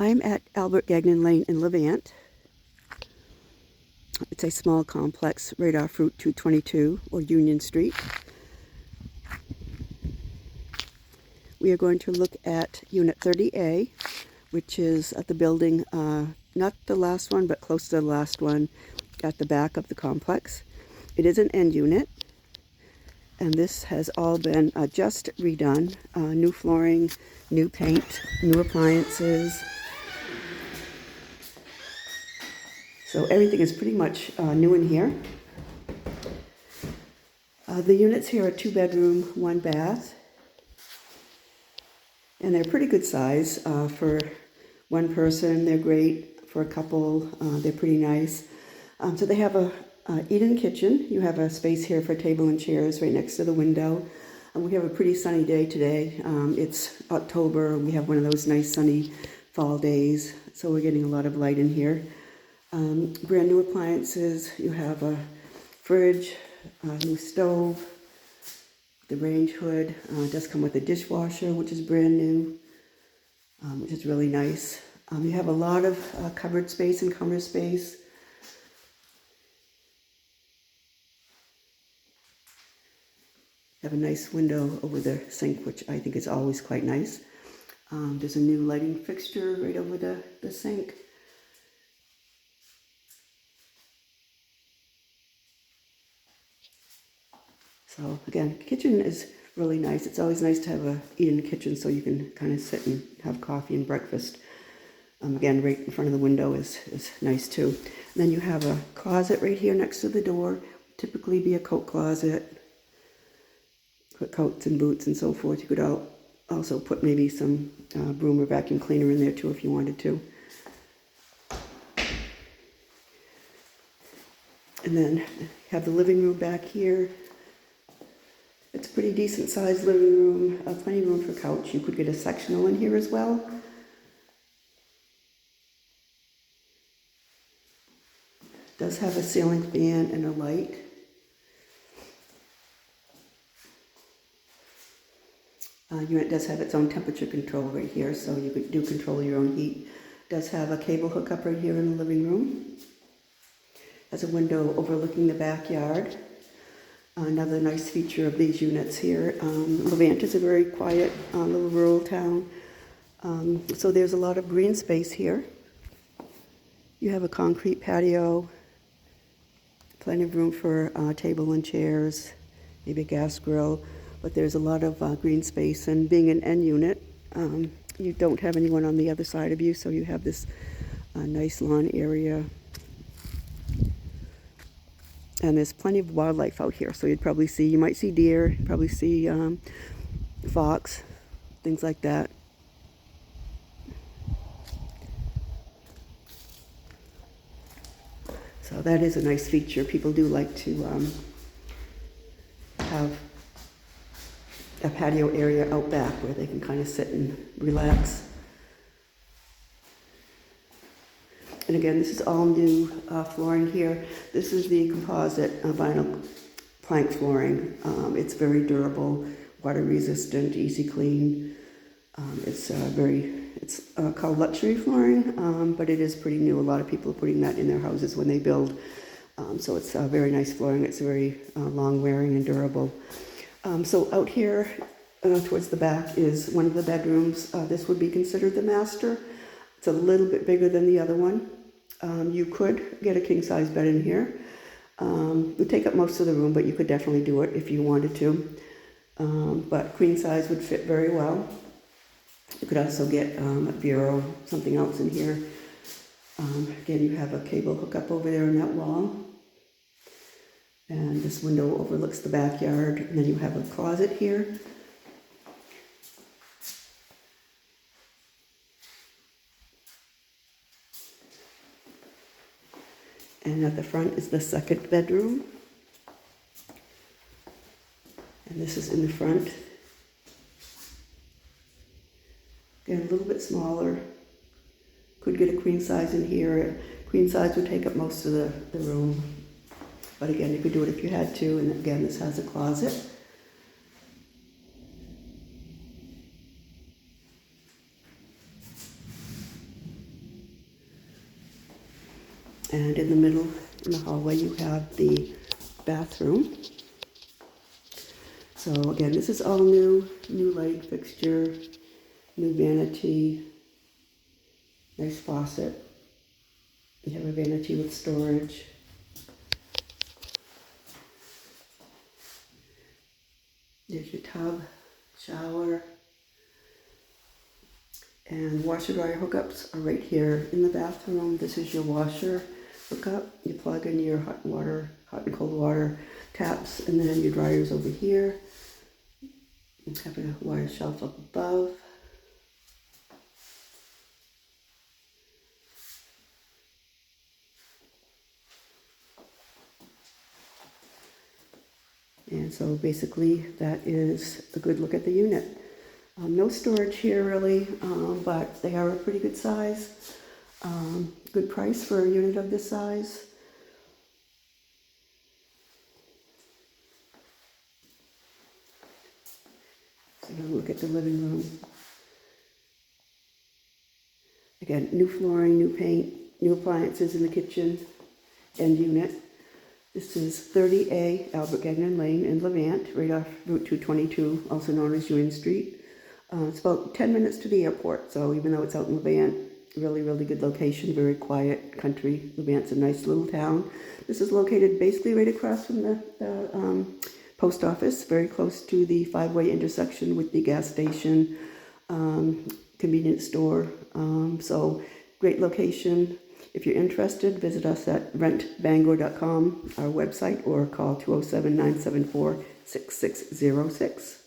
I'm at Albert Gagnon Lane in Levant. It's a small complex right off Route 222 or Union Street. We are going to look at Unit 30A, which is at the building, not the last one, but close to the last one at the back of the complex. It is an end unit, and this has all been just redone. New flooring, new paint, new appliances. So everything is pretty much new in here. The units here are 2-bedroom, 1 bath. And they're pretty good size for one person. They're great for a couple. They're pretty nice. So they have a eat-in kitchen. You have a space here for a table and chairs right next to the window. We have a pretty sunny day today. It's October. We have one of those nice sunny fall days. So we're getting a lot of light in here. Brand new appliances. You have a fridge, a new stove, the range hood. Does come with a dishwasher, which is brand new, which is really nice. You have a lot of cupboard space and counter space. You have a nice window over the sink, which I think is always quite nice. There's a new lighting fixture right over the sink. So again, kitchen is really nice. It's always nice to have a eat-in kitchen so you can kind of sit and have coffee and breakfast. Again, right in front of the window is nice too. And then you have a closet right here next to the door. Typically be a coat closet, put coats and boots and so forth. You could also put maybe some broom or vacuum cleaner in there too if you wanted to. And then have the living room back here. It's a pretty decent sized living room, plenty of room for couch. You could get a sectional in here as well. Does have a ceiling fan and a light. Unit does have its own temperature control right here, so you do control your own heat. Does have a cable hookup right here in the living room. Has a window overlooking the backyard. Another nice feature of these units here. Levant is a very quiet little rural town, so there's a lot of green space here. You have a concrete patio, plenty of room for table and chairs, maybe a gas grill, but there's a lot of green space. And being an end unit, you don't have anyone on the other side of you, so you have this nice lawn area. And there's plenty of wildlife out here, so you might see deer, probably see fox, things like that. So that is a nice feature. People do like to have a patio area out back where they can kind of sit and relax. And again, this is all new flooring here. This is the composite vinyl plank flooring. It's very durable, water resistant, easy clean. It's called luxury flooring, but it is pretty new. A lot of people are putting that in their houses when they build. So it's very nice flooring. It's very long wearing and durable. So out here towards the back is one of the bedrooms. This would be considered the master. It's a little bit bigger than the other one. You could get a king-size bed in here. It would take up most of the room, but you could definitely do it if you wanted to. But queen size would fit very well. You could also get a bureau, something else in here. Again, you have a cable hookup over there on that wall. And this window overlooks the backyard. And then you have a closet here. And at the front is the second bedroom. And this is in the front. Again, a little bit smaller. Could get a queen size in here. Queen size would take up most of the room. But again, you could do it if you had to. And again, this has a closet. And in the middle, in the hallway, you have the bathroom. So again, this is all new light fixture, new vanity, nice faucet. You have a vanity with storage. There's your tub, shower, and washer dryer hookups are right here in the bathroom. This is your washer hookup. You plug in your hot and cold water taps, and then your dryer's over here. You have a wire shelf up above. And so basically that is a good look at the unit. No storage here really, but they are a pretty good size. Good price for a unit of this size. So look at the living room. Again, new flooring, new paint, new appliances in the kitchen and unit. This is 30A Albert Gagnon Lane in Levant, right off Route 222, also known as Union Street. It's about 10 minutes to the airport, so even though it's out in Levant, really, really good location, very quiet country. Levant's a nice little town. This is located basically right across from the post office, very close to the 5-way intersection with the gas station, convenience store. So great location. If you're interested, visit us at rentbangor.com, our website, or call 207-974-6606.